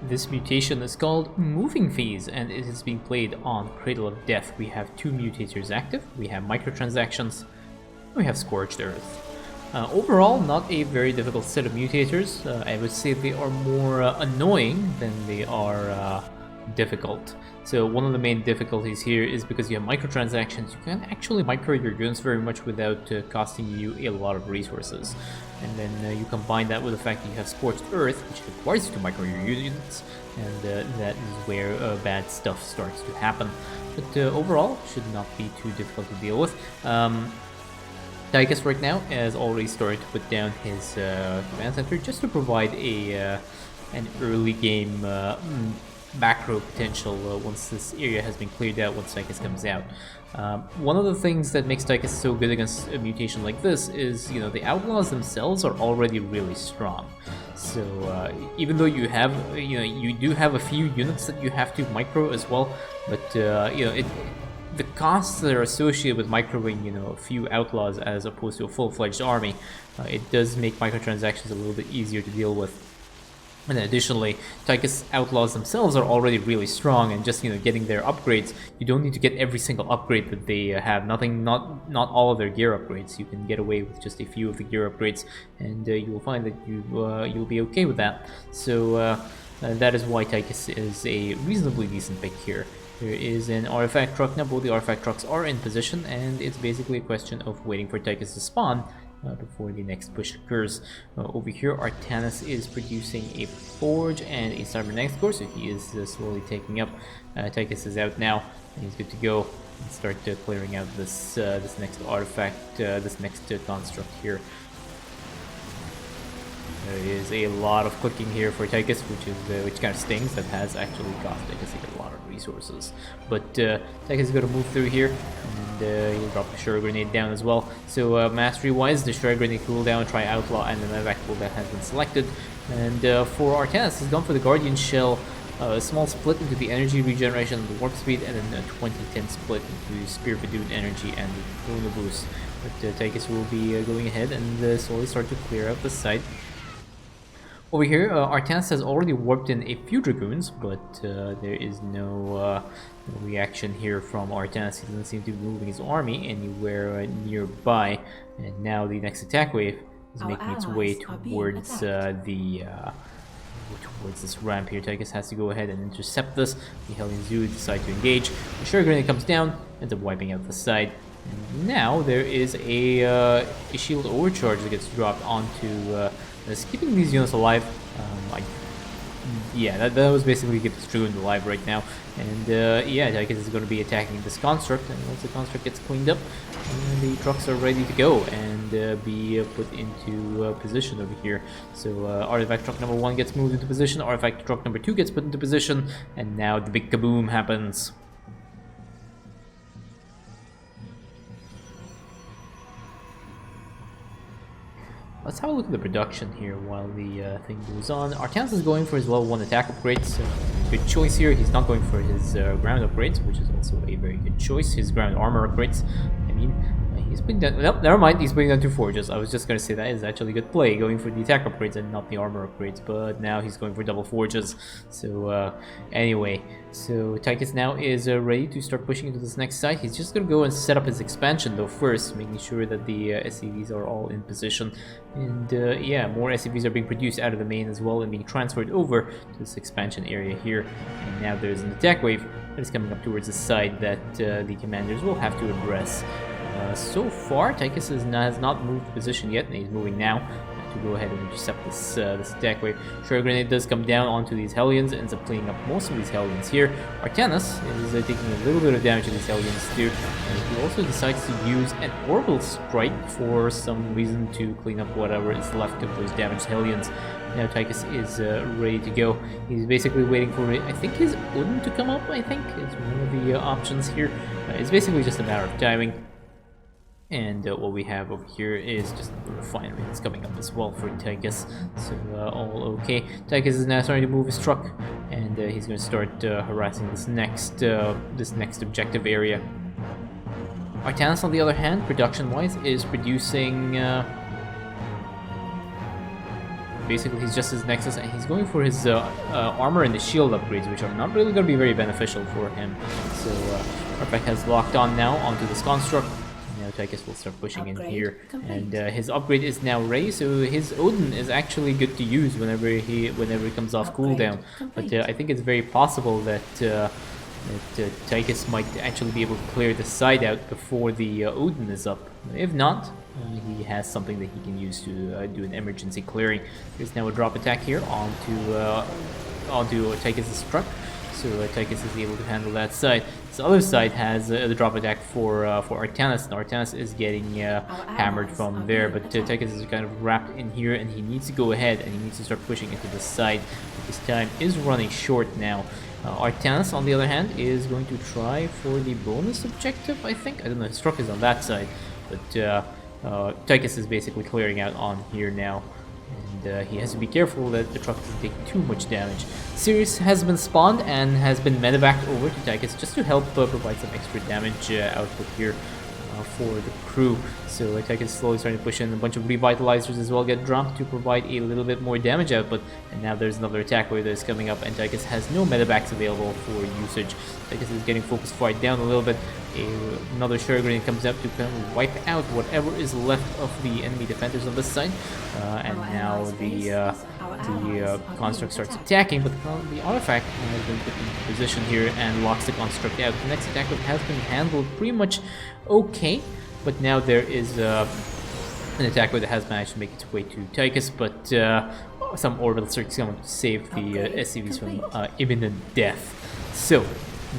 This mutation is called Moving Phase, and it is being played on Cradle of Death. We have two mutators active, we have Microtransactions, we have Scorched Earth. Overall, not a very difficult set of mutators. I would say they are more annoying than they are difficult. So one of the main difficulties here is because you have microtransactions, you can actually micro your units very much without costing you a lot of resources. And then you combine that with the fact that you have Scorched Earth, which requires you to micro your units, and that is where bad stuff starts to happen. But overall, should not be too difficult to deal with. Tychus right now has already started to put down his command center just to provide an early game macro potential once this area has been cleared out, once Tychus comes out. One of the things that makes Tychus so good against a mutation like this is, you know, the outlaws themselves are already really strong. So even though you have, you do have a few units that you have to micro as well, but the costs that are associated with microwing, a few outlaws as opposed to a full-fledged army, it does make microtransactions a little bit easier to deal with. And then additionally, Tychus outlaws themselves are already really strong, and just getting their upgrades, you don't need to get every single upgrade that they have. Not all of their gear upgrades. You can get away with just a few of the gear upgrades, and you will find that you'll be okay with that. So that is why Tychus is a reasonably decent pick here. There is an artifact truck now. Both the artifact trucks are in position, and it's basically a question of waiting for Tychus to spawn before the next push occurs. Over here, Artanis is producing a forge and a cybernetic core, so he is slowly taking up. Tychus is out now, and he's good to go and start clearing out this next artifact, this next construct here. There is a lot of clicking here for Tychus, which kind of stings. That has actually cost Tychus a lot of resources. But Tychus is going to move through here, and he'll drop the Destroyer Grenade down as well. So mastery-wise, Destroyer Grenade cooldown, Try Outlaw, and the Medevac cooldown has been selected. And for Artanis, he's gone for the Guardian Shell, a small split into the energy regeneration and the warp speed, and then a 20-10 split into Spear of Doom energy and the Chrono boost. But Tychus will be going ahead and slowly start to clear out the site. Over here, Artanis has already warped in a few Dragoons, but there is no reaction here from Artanis. He doesn't seem to be moving his army anywhere nearby, and now the next attack wave is making its way towards towards this ramp here. Tychus has to go ahead and intercept this. The Hellion Zoo decide to engage. The Sugar Grenade comes down, ends up wiping out the side. And now there is a shield overcharge that gets dropped onto keeping these units alive. That was basically keeping the Dragoon alive right now. And Tychus is going to be attacking this construct, and once the construct gets cleaned up, the trucks are ready to go and be put into position over here. So artifact truck number 1 gets moved into position, artifact truck number 2 gets put into position, and now the big kaboom happens. Let's have a look at the production here while the thing goes on. Artanis is going for his level 1 attack upgrades. Good choice here. He's not going for his ground upgrades, which is also a very good choice. His ground armor upgrades. I mean, he's putting down... Nope, never mind. He's putting down 2 forges. I was just going to say that is actually a good play, going for the attack upgrades and not the armor upgrades. But now he's going for double forges. So anyway, so Tychus now is ready to start pushing into this next site. He's just going to go and set up his expansion though first, making sure that the SCVs are all in position. And more SCVs are being produced out of the main as well and being transferred over to this expansion area here. And now there's an attack wave that is coming up towards the side that the commanders will have to address. So far, Tychus has not moved position yet, and he's moving now to go ahead and intercept this attack wave. Sugar Grenade does come down onto these Hellions, ends up cleaning up most of these Hellions here. Artanis is taking a little bit of damage to these Hellions too, and he also decides to use an Orbital Strike for some reason to clean up whatever is left of those damaged Hellions. Now Tychus is ready to go. He's basically waiting for, I think, his Odin to come up, I think, is one of the options here. It's basically just a matter of timing. And what we have over here is just the refinery that's coming up as well for Tychus. So all okay. Tychus is now starting to move his truck, and he's going to start harassing this next objective area. Artanis, on the other hand, production-wise, is producing basically he's just his Nexus, and he's going for his armor and the shield upgrades, which are not really going to be very beneficial for him. So Artifact has locked on now onto this construct. Now Tychus will start pushing in here, and his upgrade is now ready. So his Odin is actually good to use whenever he comes off cooldown. But I think it's very possible that Tychus might actually be able to clear the side out before the Odin is up. If not, he has something that he can use to do an emergency clearing. There's now a drop attack here onto Tychus' truck, so Tychus is able to handle that side. This other side has the drop attack for Artanis, and Artanis is getting hammered from there, but Tychus is kind of wrapped in here, and he needs to go ahead and he needs to start pushing into the side. But his time is running short now. Artanis, on the other hand, is going to try for the bonus objective, I think. I don't know, his truck is on that side, but Tychus is basically clearing out on here now. And he has to be careful that the truck doesn't take too much damage. Sirius has been spawned and has been medevaced over to Tychus just to help provide some extra damage output here for the crew. So Tychus is slowly starting to push in. A bunch of revitalizers as well get dropped to provide a little bit more damage output. And now there's another attack wave that is coming up, and Tychus has no medevacts available for usage. Tychus is getting focus fight down a little bit. Another Shuriken grenade comes up to kind of wipe out whatever is left of the enemy defenders on this side. And now the construct starts attacking, but the artifact has been put into position here and locks the construct out. The next attack wave has been handled pretty much okay, but now there is an attack wave that has managed to make its way to Tychus, but some orbital circuits coming to save the SCVs from imminent death. So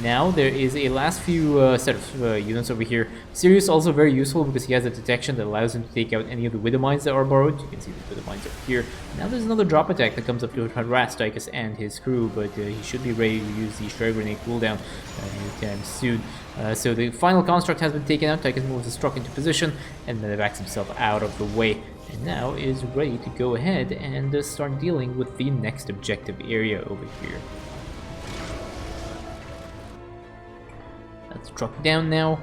now there is a last few set of units over here. Sirius also very useful because he has a detection that allows him to take out any of the Widow Mines that are borrowed. You can see the Widow Mines over here. Now there's another drop attack that comes up to harass Tychus and his crew, but he should be ready to use the Shuriken Grenade cooldown anytime soon. So the final construct has been taken out. Tychus moves his truck into position and then backs himself out of the way, and now is ready to go ahead and start dealing with the next objective area over here. That's truck down now.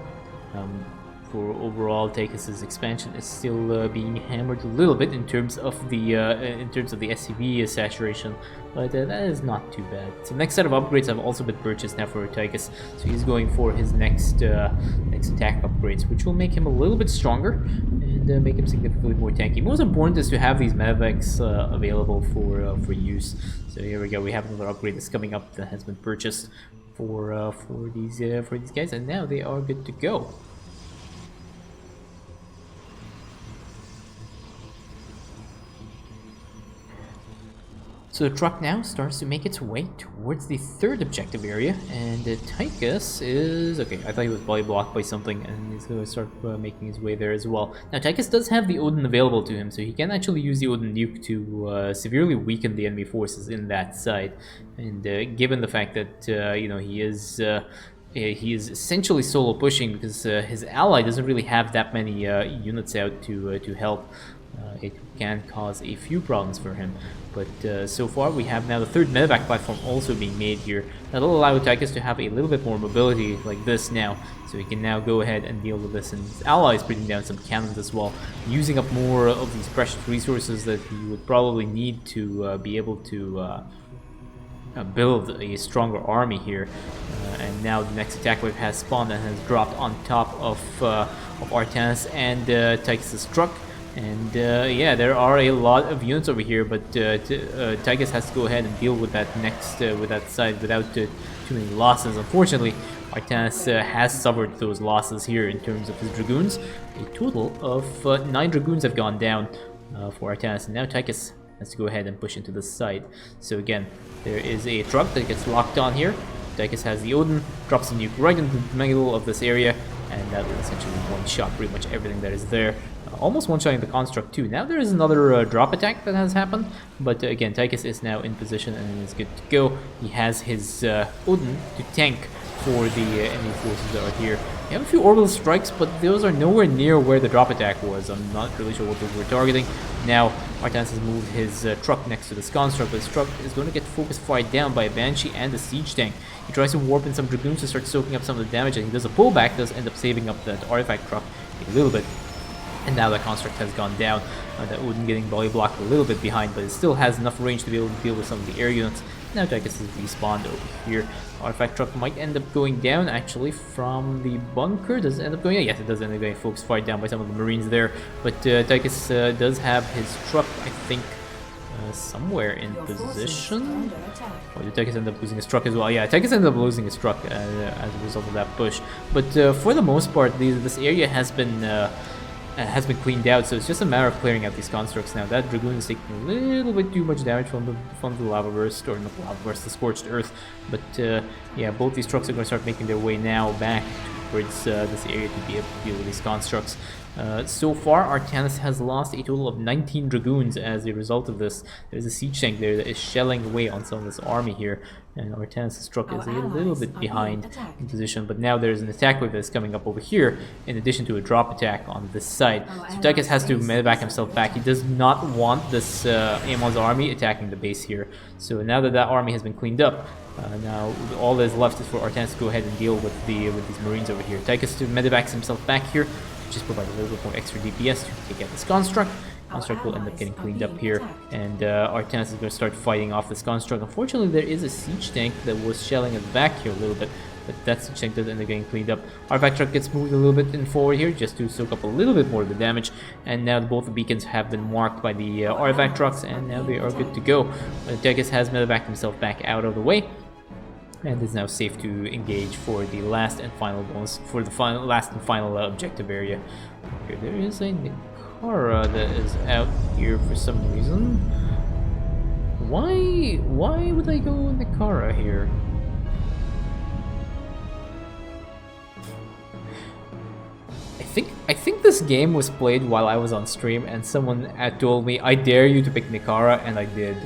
For overall, Tychus' expansion is still being hammered a little bit in terms of the SCV saturation, but that is not too bad. So next set of upgrades have also been purchased now for Tychus, so he's going for his next attack upgrades, which will make him a little bit stronger and make him significantly more tanky. Most important is to have these medevacs available for use. So here we go. We have another upgrade that's coming up that has been purchased for these guys, and now they are good to go. So the truck now starts to make its way towards the third objective area, and Tychus is... okay, I thought he was body blocked by something, and he's going to start making his way there as well. Now Tychus does have the Odin available to him, so he can actually use the Odin nuke to severely weaken the enemy forces in that side. And given the fact that you know, he is essentially solo pushing because his ally doesn't really have that many units out to help. It can cause a few problems for him, but so far we have now the third medevac platform also being made here. That'll allow Tychus to have a little bit more mobility like this now, so he can now go ahead and deal with this, and his ally is bringing down some cannons as well, using up more of these precious resources that he would probably need to be able to build a stronger army here. And now the next attack wave has spawned and has dropped on top of Artanis and Tychus' truck. And yeah, there are a lot of units over here, but Tychus has to go ahead and deal with that next with that side without too many losses. Unfortunately, Artanis has suffered those losses here in terms of his dragoons. A total of 9 dragoons have gone down for Artanis, and now Tychus has to go ahead and push into the side. So again, there is a truck that gets locked on here. Tychus has the Odin, drops a nuke right into the middle of this area, and that will essentially one-shot pretty much everything that is there. Almost one-shotting the construct too. Now there is another drop attack that has happened, but again, Tychus is now in position and is good to go. He has his Odin to tank for the enemy forces that are here. We have a few orbital strikes, but those are nowhere near where the drop attack was. I'm not really sure what those were targeting. Now, Artanis has moved his truck next to this construct, but his truck is going to get focus fired down by a Banshee and a siege tank. He tries to warp in some dragoons to start soaking up some of the damage, and he does a pullback, does end up saving up that artifact truck a little bit. And now the construct has gone down. That Odin getting body blocked a little bit behind, but it still has enough range to be able to deal with some of the air units. Now Tychus is respawned over here. Artifact truck might end up going down actually from the bunker. Does it end up going? Yes, it does end up getting focus fired down by some of the Marines there. But Tychus does have his truck, I think, somewhere in position. Or did Tychus end up losing his truck as well? Yeah, Tychus ended up losing his truck as a result of that push. But for the most part, this area has been cleaned out, so it's just a matter of clearing out these constructs now. That Dragoon is taking a little bit too much damage from the lava burst, or not the lava burst, the Scorched Earth. But yeah, both these trucks are going to start making their way now back towards this area to be able to deal with these constructs. So far, Artanis has lost a total of 19 Dragoons as a result of this. There's a siege tank there that is shelling away on some of this army here, and Artanis' truck is a little bit behind in position, but now there's an attack wave that's coming up over here, in addition to a drop attack on this side. So Tychus has to medevac himself back. He does not want this Amon's army attacking the base here. So now that army has been cleaned up, now all that is left is for Artanis to go ahead and deal with these Marines over here. Tychus to medevacs himself back here, just provide a little bit more extra DPS to take out this construct. Construct will end up getting cleaned up here, and Artanis is going to start fighting off this construct. Unfortunately, there is a siege tank that was shelling us back here a little bit, but that siege tank does end up getting cleaned up. Artifact truck gets moved a little bit in forward here just to soak up a little bit more of the damage, and now both the beacons have been marked by the artifact trucks, and now they are good to go. Tychus has medevaced himself back out of the way, and is now safe to engage for the last and final bonus, for the last and final objective area. Here there is a Nicara that is out here for some reason. Why would I go Nicara here? I think this game was played while I was on stream, and someone had told me, "I dare you to pick Nicara," and I did.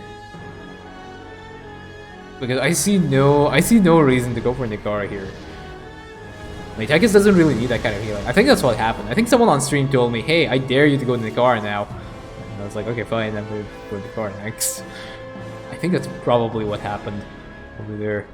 Because I see no reason to go for Nicara here. Tychus doesn't really need that kind of healing. I think that's what happened. I think someone on stream told me, "Hey, I dare you to go to Nicara now." And I was like, okay, fine, I'm going to go to Nicara next. I think that's probably what happened over there.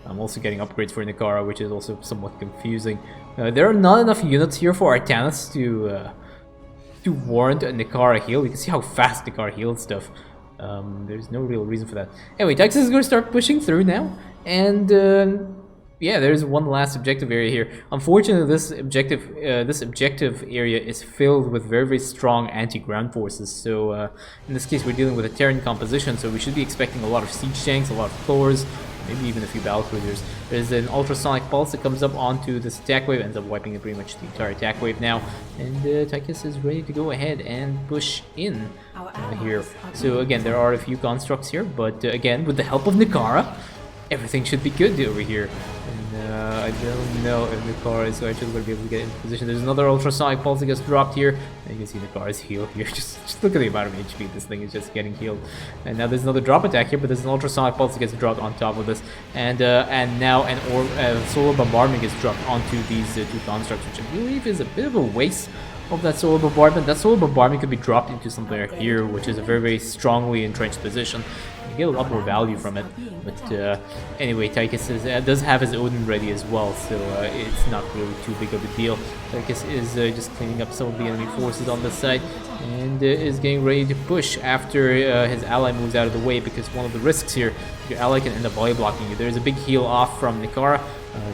I'm also getting upgrades for Nicara, which is also somewhat confusing. There are not enough units here for Artanis to warrant a Nicara heal. You can see how fast Nicara heals stuff. There's no real reason for that. Anyway, Tychus is going to start pushing through now, and yeah, there's one last objective area here. Unfortunately, this objective area is filled with very, very strong anti-ground forces. So in this case, we're dealing with a Terran composition, so we should be expecting a lot of siege tanks, a lot of Thors, maybe even a few battlecruisers. There's an ultrasonic pulse that comes up onto this attack wave, ends up wiping pretty much the entire attack wave now, and Tychus is ready to go ahead and push in here. So again, there are a few constructs here, but again, with the help of Nicara, everything should be good over here. And I don't know if Nicara is actually going to be able to get into position. There's another ultrasonic pulse that gets dropped here, and you can see Nicara's healed here. Just look at the amount of HP this thing is just getting healed. And now there's another drop attack here, but there's an ultrasonic pulse that gets dropped on top of this, and now an solar bombardment gets dropped onto these two constructs, which I believe is a bit of a waste of that solar bombardment. That solar bombardment could be dropped into somewhere here, which is a very, very strongly entrenched position. You get a lot more value from it. But anyway, Tychus does have his Odin ready as well, so it's not really too big of a deal. Tychus is just cleaning up some of the enemy forces on this side, and is getting ready to push after his ally moves out of the way, because one of the risks here, your ally can end up body blocking you. There's a big heal off from Nicara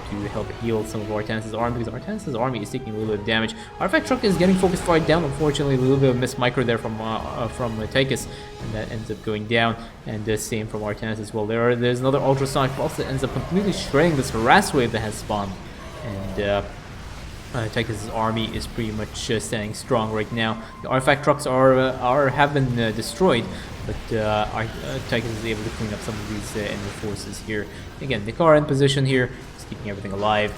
to help heal some of Artanis' army, because Artanis' army is taking a little bit of damage. Artifact truck is getting focus fired down, unfortunately. A little bit of missed micro there from Tychus, and that ends up going down, and the same from Artanis as well. There's another ultrasonic pulse that ends up completely shredding this harass wave that has spawned, and Tychus' army is pretty much standing strong right now. The artifact trucks have been destroyed, but Tychus is able to clean up some of these enemy forces here. Again, Nicara in position here, just keeping everything alive,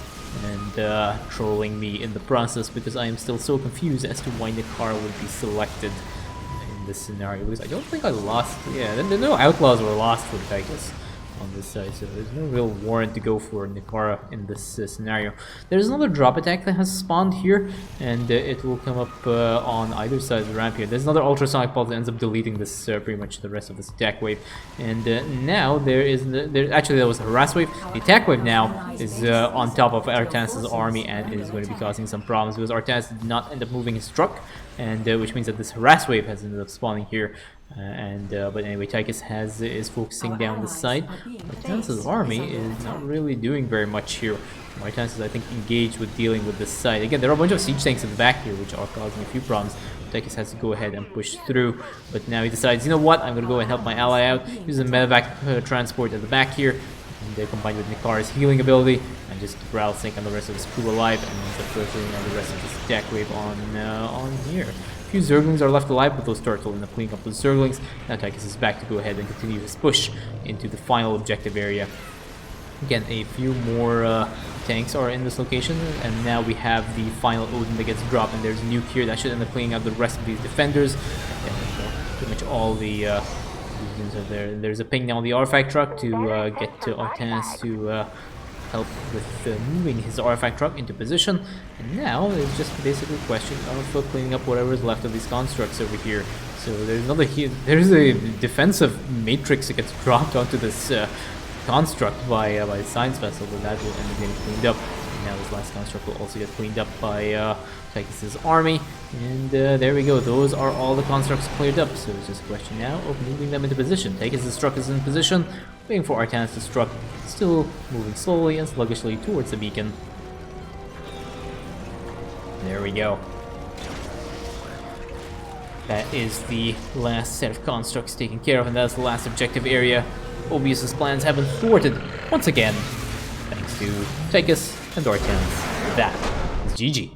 and trolling me in the process, because I am still so confused as to why Nicara would be selected in this scenario, because I don't think I lost. Yeah, no outlaws were lost for Tychus. on this side, so there's no real warrant to go for Nikara in this scenario. There's another drop attack that has spawned here, and it will come up on either side of the ramp here. There's another ultrasonic pulse that ends up deleting this pretty much the rest of this attack wave. And now actually that was the harass wave. The attack wave now is on top of Artanis' army and is going to be causing some problems because Artanis did not end up moving his truck, and which means that this harass wave has ended up spawning here. But anyway, Tychus is focusing down the side. Artanis' army is not really doing very much here. Artanis is, I think, engaged with dealing with this side. Again, there are a bunch of siege tanks in the back here, which are causing a few problems. Tychus has to go ahead and push through, but now he decides, you know what, I'm gonna go and help my ally out. Use a medevac transport at the back here, and combined with Nikara's healing ability, and just rattle sync on the rest of his crew alive, and ends up filtering on the rest of this attack wave on here. A few Zerglings are left alive, but those turrets will end up cleaning up those Zerglings. Now Tychus is back to go ahead and continue his push into the final objective area. Again, a few more tanks are in this location, and now we have the final Odin that gets dropped, and there's a nuke here that should end up cleaning out the rest of these defenders. And pretty much all the units are there. There's a ping now on the artifact truck to get to Artanis to help with moving his artifact truck into position. And now it's just basically a question of cleaning up whatever is left of these constructs over here. So there's there's a defensive matrix that gets dropped onto this construct by the science vessel, but that will end up getting cleaned up. And now this last construct will also get cleaned up by Tychus' army. And there we go, those are all the constructs cleared up. So it's just a question now of moving them into position. Tychus' truck is in position, waiting for Artanis' truck, still moving slowly and sluggishly towards the beacon. There we go. That is the last set of constructs taken care of, and that's the last objective area. Obius' plans have been thwarted once again, thanks to Tychus and Artanis. That is GG.